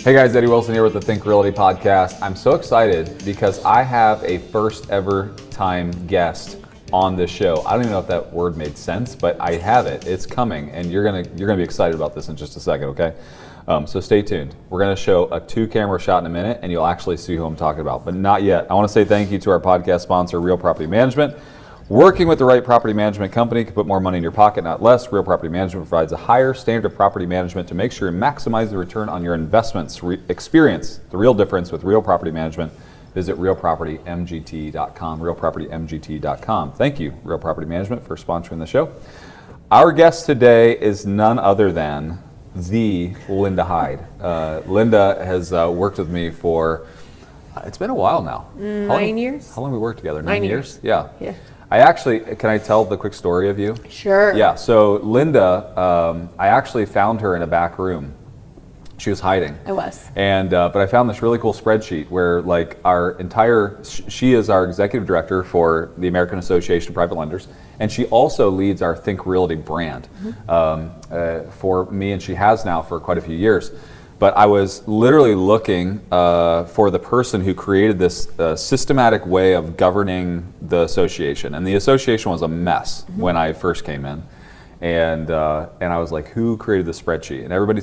Hey guys, Eddie Wilson here with the Think Realty podcast. I'm so excited because I have a first ever time guest on this show. I don't even know if that word made sense, but I have it. It's coming, and you're gonna be excited about this in just a second, okay? So stay tuned. We're gonna show a 2-camera shot in a minute, and you'll actually see who I'm talking about, but not yet. I want to say thank you to our podcast sponsor, Real Property Management. Working with the right property management company can put more money in your pocket, not less. Real Property Management provides a higher standard of property management to make sure you maximize the return on your investments. Experience the real difference with Real Property Management. Visit realpropertymgt.com, realpropertymgt.com. Thank you, Real Property Management, for sponsoring the show. Our guest today is none other than the Linda Hyde. Linda has worked with me for, it's been a while now. 9 years? How long have we worked together? 9 years? Yeah. Can I tell the quick story of you? Sure. Yeah, so Linda, I actually found her in a back room. She was hiding. I was. And, but I found this really cool spreadsheet where like she is our executive director for the American Association of Private Lenders, and she also leads our Think Realty brand for me, and she has now for quite a few years. But I was literally looking for the person who created this systematic way of governing the association. And the association was a mess when I first came in. And I was like, who created the spreadsheet? And everybody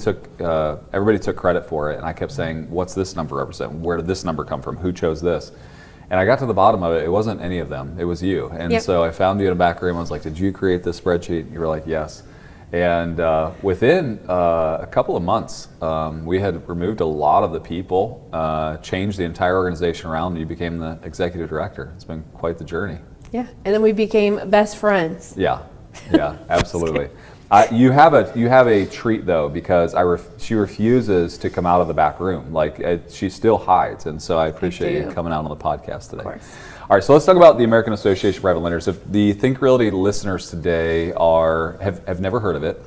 took credit for it. And I kept saying, what's this number represent? Where did this number come from? Who chose this? And I got to the bottom of it. It wasn't any of them. It was you. And so I found you in a back room. I was like, did you create this spreadsheet? You were like, yes. And within a couple of months, we had removed a lot of the people, changed the entire organization around, and you became the executive director. It's been quite the journey. Yeah, and then we became best friends. Yeah, absolutely. You have a treat though, because she refuses to come out of the back room. She still hides, and so I appreciate you coming out on the podcast today. Of course. All right, so let's talk about the American Association of Private Lenders. If the Think Realty listeners today have never heard of it,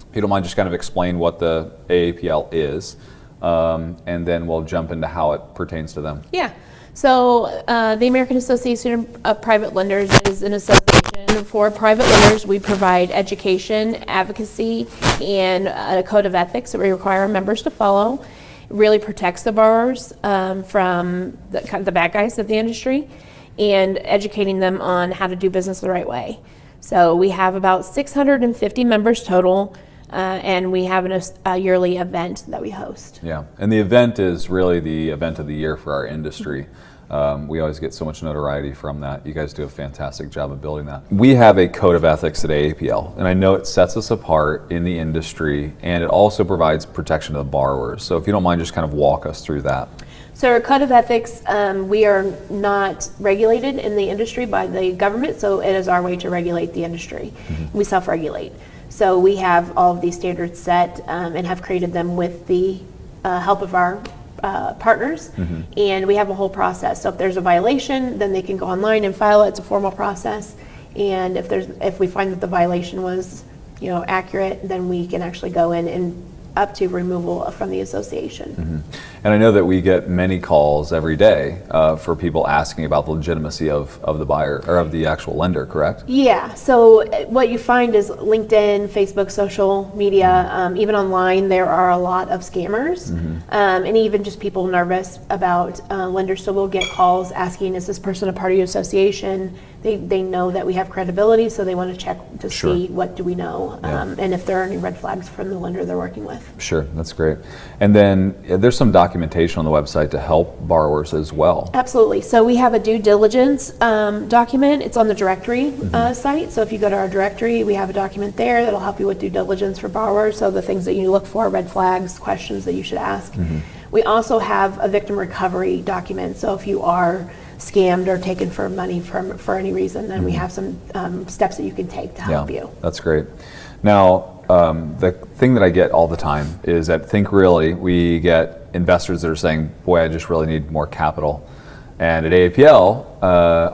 if you don't mind, just kind of explain what the AAPL is, and then we'll jump into how it pertains to them. Yeah. So the American Association of Private Lenders is an association for private lenders. We provide education, advocacy, and a code of ethics that we require our members to follow. It really protects the borrowers from the bad guys of the industry, and educating them on how to do business the right way. So we have about 650 members total, and we have a yearly event that we host. Yeah, and the event is really the event of the year for our industry. We always get so much notoriety from that. You guys do a fantastic job of building that. We have a code of ethics at AAPL, and I know it sets us apart in the industry, and it also provides protection to the borrowers. So if you don't mind, just kind of walk us through that. So our code of ethics, we are not regulated in the industry by the government, so it is our way to regulate the industry. We self-regulate. So we have all of these standards set and have created them with the help of our partners, and we have a whole process. So if there's a violation, then they can go online and file it. It's a formal process, and if we find that the violation was accurate, then we can actually go in and up to removal from the association. And I know that we get many calls every day for people asking about the legitimacy of the buyer or of the actual lender, correct? Yeah, so what you find is LinkedIn, Facebook, social media, even online, there are a lot of scammers, and even just people nervous about lenders. So we'll get calls asking, is this person a part of your association? They know that we have credibility, so they want to check to see what do we know, and if there are any red flags from the lender they're working with. Sure, that's great. And then there's some documentation on the website to help borrowers as well. Absolutely. So we have a due diligence document. It's on the directory site. So if you go to our directory, we have a document there that'll help you with due diligence for borrowers. So the things that you look for, red flags, questions that you should ask. We also have a victim recovery document. So if you are scammed or taken for money for any reason, then we have some steps that you can take to help you. That's great. Now, the thing that I get all the time is at Think Realty, we get investors that are saying, boy, I just really need more capital. And at AAPL,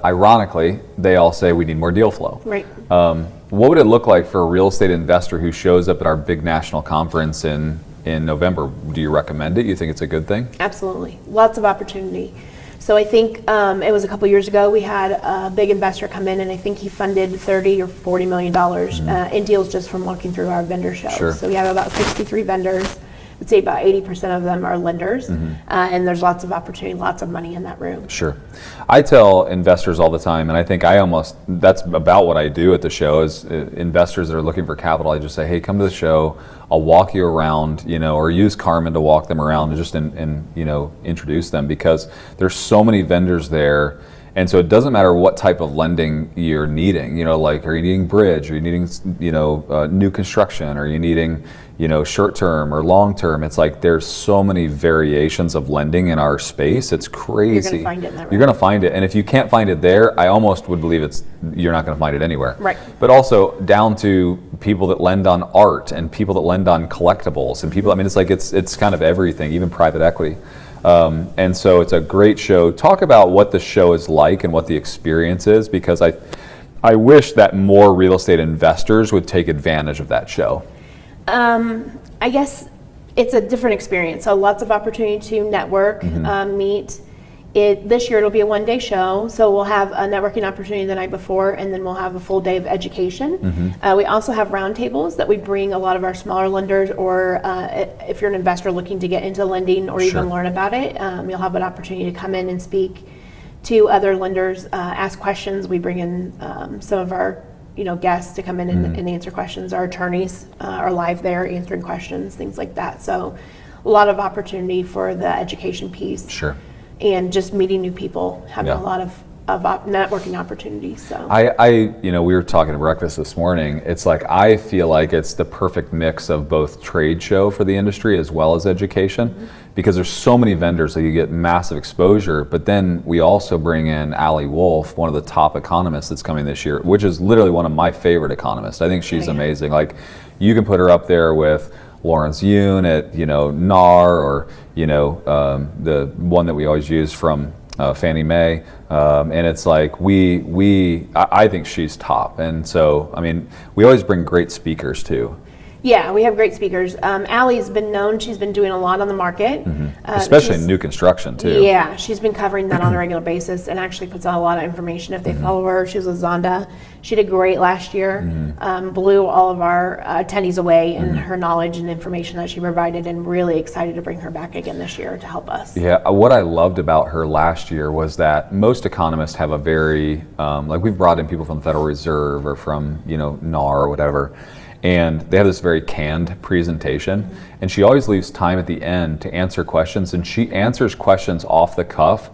ironically, they all say we need more deal flow. Right. What would it look like for a real estate investor who shows up at our big national conference in November? Do you recommend it? You think it's a good thing? Absolutely. Lots of opportunity. So I think it was a couple years ago, we had a big investor come in, and I think he funded $30 or $40 million in deals just from walking through our vendor show. Sure. So we have about 63 vendors. would say about 80% of them are lenders, and there's lots of opportunity, lots of money in that room. Sure. I tell investors all the time, and I think that's about what I do at the show, is investors that are looking for capital, I just say, hey, come to the show, I'll walk you around, or use Carmen to walk them around and just introduce them, because there's so many vendors there. And so it doesn't matter what type of lending you're needing, like, are you needing bridge, are you needing, new construction, are you needing, short term or long term? It's like there's so many variations of lending in our space. It's crazy. You're going to find it in that room. You're going to find it. And if you can't find it there, I almost would believe you're not going to find it anywhere. Right. But also down to people that lend on art and people that lend on collectibles and people, it's kind of everything, even private equity. And so it's a great show. Talk about what the show is like and what the experience is, because I wish that more real estate investors would take advantage of that show. I guess it's a different experience. So lots of opportunity to network, meet. This year it'll be a one-day show, so we'll have a networking opportunity the night before, and then we'll have a full day of education. We also have roundtables that we bring a lot of our smaller lenders, or if you're an investor looking to get into lending or even learn about it, you'll have an opportunity to come in and speak to other lenders, ask questions. We bring in some of our guests to come in and answer questions. Our attorneys are live there answering questions, things like that. So a lot of opportunity for the education piece. Sure. And just meeting new people, having a lot of networking opportunities. So we were talking at breakfast this morning. It's like, I feel like it's the perfect mix of both trade show for the industry as well as education, because there's so many vendors that you get massive exposure. But then we also bring in Allie Wolf, one of the top economists that's coming this year, which is literally one of my favorite economists. I think she's amazing. Like, you can put her up there with Lawrence Yun at NAR, or the one that we always use from Fannie Mae, and it's like I think she's top. And so we always bring great speakers too. Yeah, we have great speakers. Allie's been known, she's been doing a lot on the market. Especially in new construction too. Yeah, she's been covering that on a regular basis and actually puts out a lot of information if they follow her. She was with Zonda. She did great last year, blew all of our attendees away in her knowledge and information that she provided, and really excited to bring her back again this year to help us. Yeah, what I loved about her last year was that most economists have a very, we've brought in people from the Federal Reserve or from, NAR or whatever, and they have this very canned presentation, and she always leaves time at the end to answer questions, and she answers questions off the cuff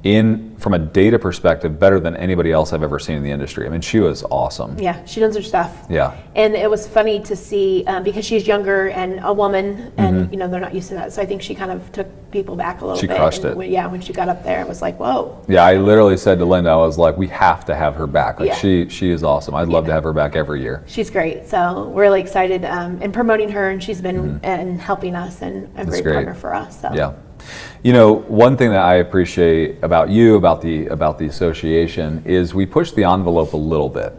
from a data perspective better than anybody else I've ever seen in the industry. She was awesome. Yeah, she knows her stuff. Yeah. And it was funny to see, because she's younger and a woman, and they're not used to that, so I think she kind of took people back a little bit. She crushed it. When she got up there, it was like, whoa. Yeah, I literally said to Linda, I was like, we have to have her back. She is awesome. I'd love to have her back every year. She's great. So we're really excited in promoting her, and she's been and helping us, and a great partner for us. So. Yeah. One thing that I appreciate about you, about the association, is we push the envelope a little bit.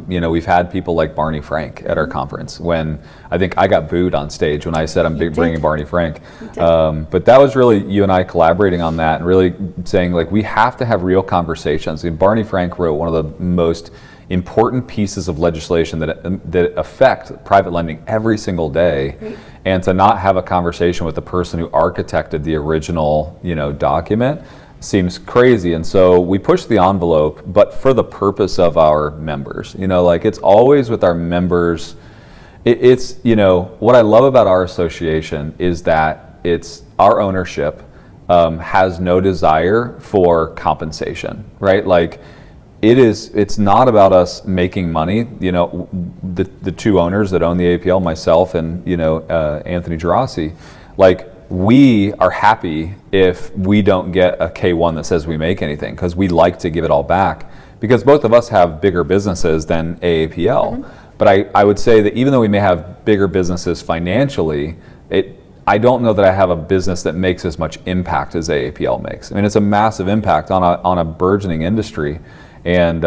We've had people like Barney Frank at our conference, when I think I got booed on stage when I said I'm bringing Barney Frank. But that was really you and I collaborating on that, and really saying, like, we have to have real conversations. Barney Frank wrote one of the most important pieces of legislation that affect private lending every single day. Right. And to not have a conversation with the person who architected the original, document seems crazy. And so we push the envelope, but for the purpose of our members. It's always with our members. It's what I love about our association is that it's our ownership has no desire for compensation, right? It's not about us making money. The two owners that own the AAPL, myself and Anthony Gerasi, we are happy if we don't get a K1 that says we make anything, because we like to give it all back, because both of us have bigger businesses than AAPL. But I would say that even though we may have bigger businesses financially, I don't know that I have a business that makes as much impact as AAPL makes. It's a massive impact on a burgeoning industry. And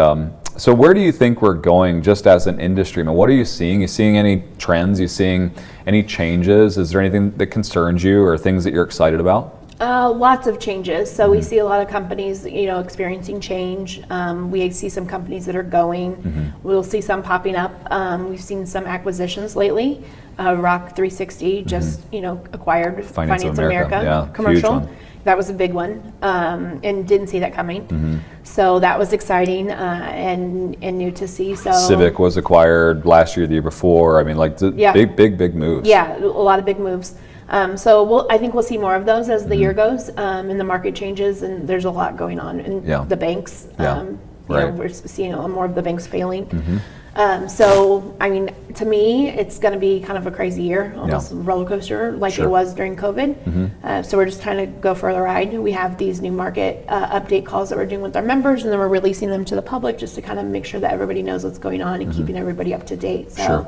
so where do you think we're going just as an industry? What are you seeing? You seeing any trends? You seeing any changes? Is there anything that concerns you or things that you're excited about? Lots of changes. So we see a lot of companies, experiencing change. We see some companies that are going. We'll see some popping up. We've seen some acquisitions lately. Rock 360 just, acquired Finance of America Yeah, commercial. huge one. That was a big one, and didn't see that coming. So that was exciting and new to see. So Civic was acquired last year, the year before. I mean, like big moves. Yeah, a lot of big moves. So I think we'll see more of those as the year goes, and the market changes, and there's a lot going on. And the banks, we're seeing more of the banks failing. So, I mean, to me, it's going to be kind of a crazy year, almost a roller coaster like it was during COVID. So we're just trying to go for the ride. We have these new market update calls that we're doing with our members, and then we're releasing them to the public just to kind of make sure that everybody knows what's going on and keeping everybody up to date. So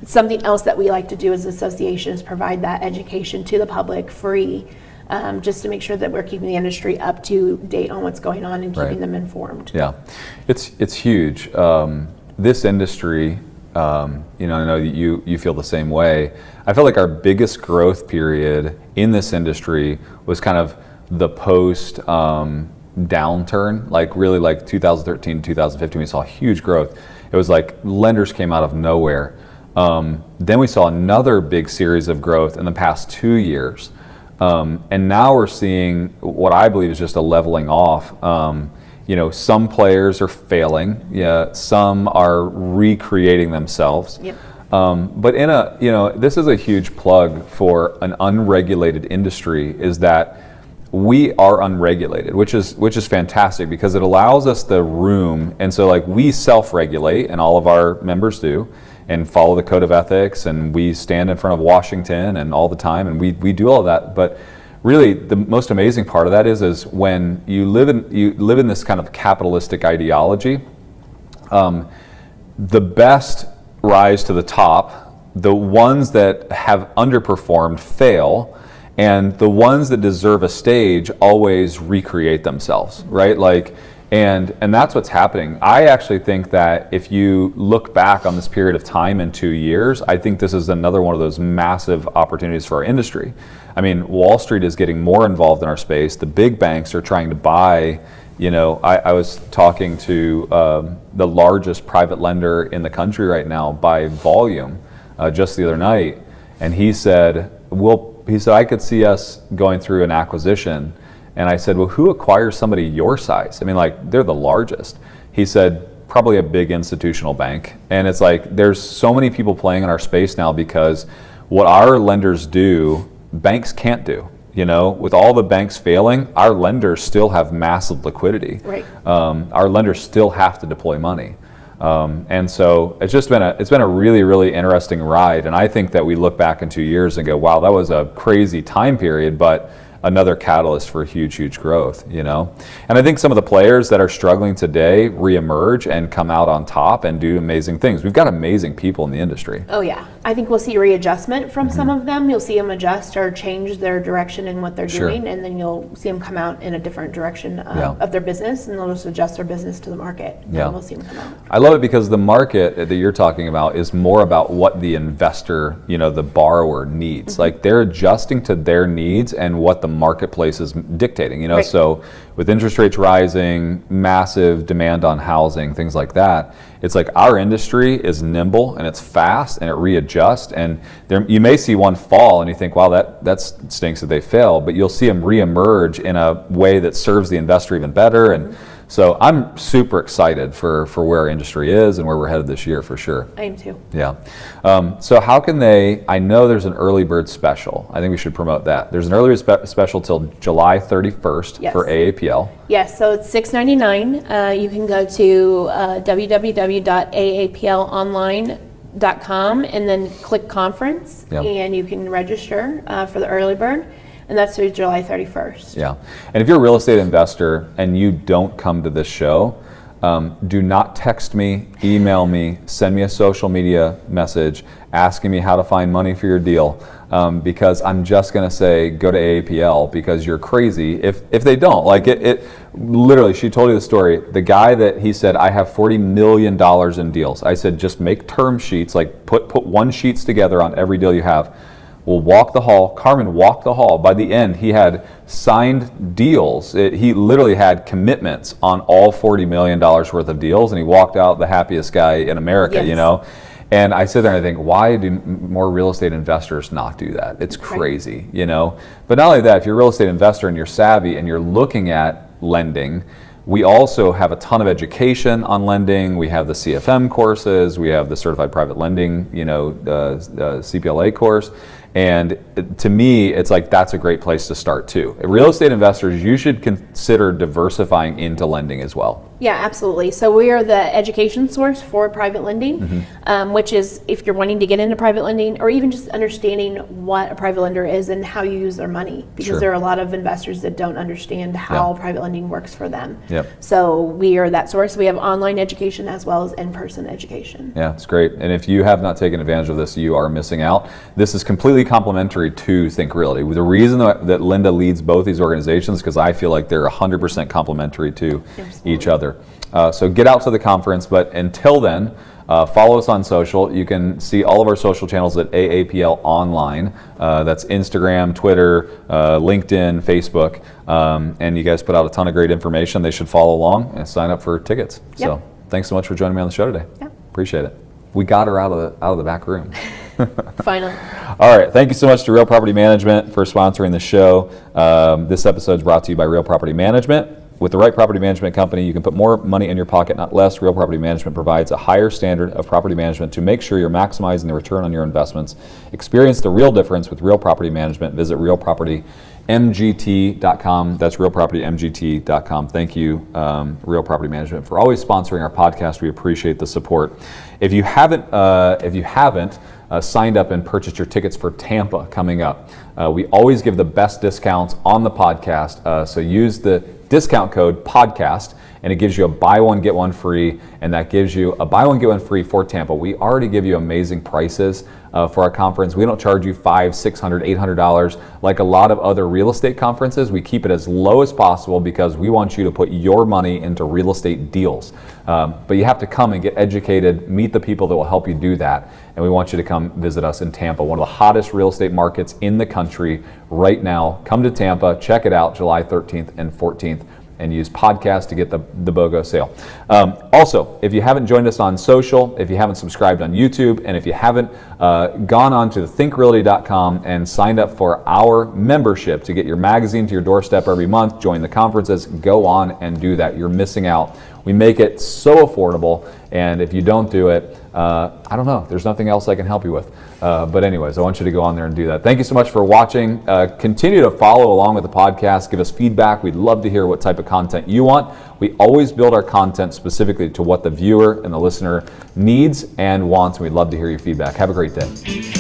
something else that we like to do as an association is provide that education to the public free, just to make sure that we're keeping the industry up to date on what's going on and keeping them informed. Yeah, it's huge. This industry, I know you feel the same way. I feel like our biggest growth period in this industry was kind of the post downturn, like really like 2013, 2015, we saw huge growth. It was like lenders came out of nowhere. Then we saw another big series of growth in the past 2 years. And now we're seeing what I believe is just a leveling off. Some players are failing. Some are recreating themselves. But this is a huge plug for an unregulated industry, is that we are unregulated, which is fantastic because it allows us the room. And so like we self-regulate, and all of our members do, and follow the code of ethics, and we stand in front of Washington and all the time, and we do all of that. But really, the most amazing part of that is when you live in this kind of capitalistic ideology, the best rise to the top. The ones that have underperformed fail, and the ones that deserve a stage always recreate themselves, right? And that's what's happening. I actually think that if you look back on this period of time in 2 years, I think this is another one of those massive opportunities for our industry. I mean, Wall Street is getting more involved in our space. The big banks are trying to buy. I was talking to the largest private lender in the country right now by volume just the other night, and he said, I could see us going through an acquisition. And I said, well, who acquires somebody your size? I mean, like, they're the largest. He said, probably a big institutional bank. And it's like, there's so many people playing in our space now because what our lenders do, banks can't do. With all the banks failing, our lenders still have massive liquidity. Right. Our lenders still have to deploy money. And so it's been a really, really interesting ride. And I think that we look back in 2 years and go, wow, that was a crazy time period, but another catalyst for huge growth, And I think some of the players that are struggling today reemerge and come out on top and do amazing things. We've got amazing people in the industry. Oh yeah, I think we'll see readjustment from some of them. You'll see them adjust or change their direction in what they're doing, and then you'll see them come out in a different direction of their business, and they'll just adjust their business to the market. And we'll see them come out. I love it because the market that you're talking about is more about what the investor, the borrower needs. Like they're adjusting to their needs and what the marketplace is dictating, Right. So with interest rates rising, massive demand on housing, things like that, it's like our industry is nimble and it's fast and it readjusts, and you may see one fall and you think, wow, that stinks that they fail, but you'll see them reemerge in a way that serves the investor even better. And so I'm super excited for where our industry is and where we're headed this year for sure. I am too. Yeah. So how can I know there's an early bird special. I think we should promote that. There's an early bird special till July 31st for AAPL. Yes, so it's $6.99. You can go to www.aaplonline.com and then click conference, and you can register for the early bird. And that's through July 31st. Yeah. And if you're a real estate investor and you don't come to this show, do not text me, email me, send me a social media message asking me how to find money for your deal, because I'm just going to say go to AAPL because you're crazy if they don't. Like it literally, she told you the story. The guy that he said, I have $40 million in deals. I said, just make term sheets, like put one sheets together on every deal you have. will walk the hall. Carmen walked the hall. By the end, he had signed deals. He literally had commitments on all $40 million worth of deals, and he walked out the happiest guy in America, Yes. you know? And I sit there and I think, why do more real estate investors not do that? It's crazy, you know? But not only that, if you're a real estate investor and you're savvy and you're looking at lending, we also have a ton of education on lending. We have the CFM courses. We have the Certified Private Lending, you know, CPLA course. And to me, it's like that's a great place to start too. Real estate investors, you should consider diversifying into lending as well. Yeah, absolutely. So we are the education source for private lending, which is if you're wanting to get into private lending or even just understanding what a private lender is and how you use their money, because there are a lot of investors that don't understand how private lending works for them. So we are that source. We have online education as well as in-person education. Yeah, it's great. And if you have not taken advantage of this, you are missing out. This is completely complementary to Think Realty. The reason that Linda leads both these organizations because I feel like they're 100% complementary to each other. So get out to the conference, but until then, follow us on social. You can see all of our social channels at AAPL Online. That's Instagram, Twitter, LinkedIn, Facebook, and you guys put out a ton of great information. They should follow along and sign up for tickets. So thanks so much for joining me on the show today. Appreciate it. We got her out of the back room. Finally. All right. Thank you so much to Real Property Management for sponsoring the show. This episode is brought to you by Real Property Management. With the right property management company, you can put more money in your pocket, not less. Real Property Management provides a higher standard of property management to make sure you're maximizing the return on your investments. Experience the real difference with Real Property Management. Visit realpropertymgt.com. That's realpropertymgt.com. Thank you, Real Property Management, for always sponsoring our podcast. We appreciate the support. If you haven't signed up and purchased your tickets for Tampa coming up, we always give the best discounts on the podcast. So use the discount code podcast, and it gives you a buy one get one free, and that gives you a buy one get one free for Tampa. We already give you amazing prices for our conference. We don't charge you $500, $600, $800 like a lot of other real estate conferences. We keep it as low as possible because we want you to put your money into real estate deals. But you have to come and get educated, meet the people that will help you do that. And we want you to come visit us in Tampa, one of the hottest real estate markets in the country right now. Come to Tampa, check it out, July 13th and 14th. And use podcast to get the BOGO sale. Also, if you haven't joined us on social, if you haven't subscribed on YouTube, and if you haven't gone on to thinkrealty.com and signed up for our membership to get your magazine to your doorstep every month, join the conferences, go on and do that. You're missing out. We make it so affordable, and if you don't do it, I don't know. There's nothing else I can help you with. But anyways, I want you to go on there and do that. Thank you so much for watching. Continue to follow along with the podcast. Give us feedback. We'd love to hear what type of content you want. We always build our content specifically to what the viewer and the listener needs and wants. We'd love to hear your feedback. Have a great day.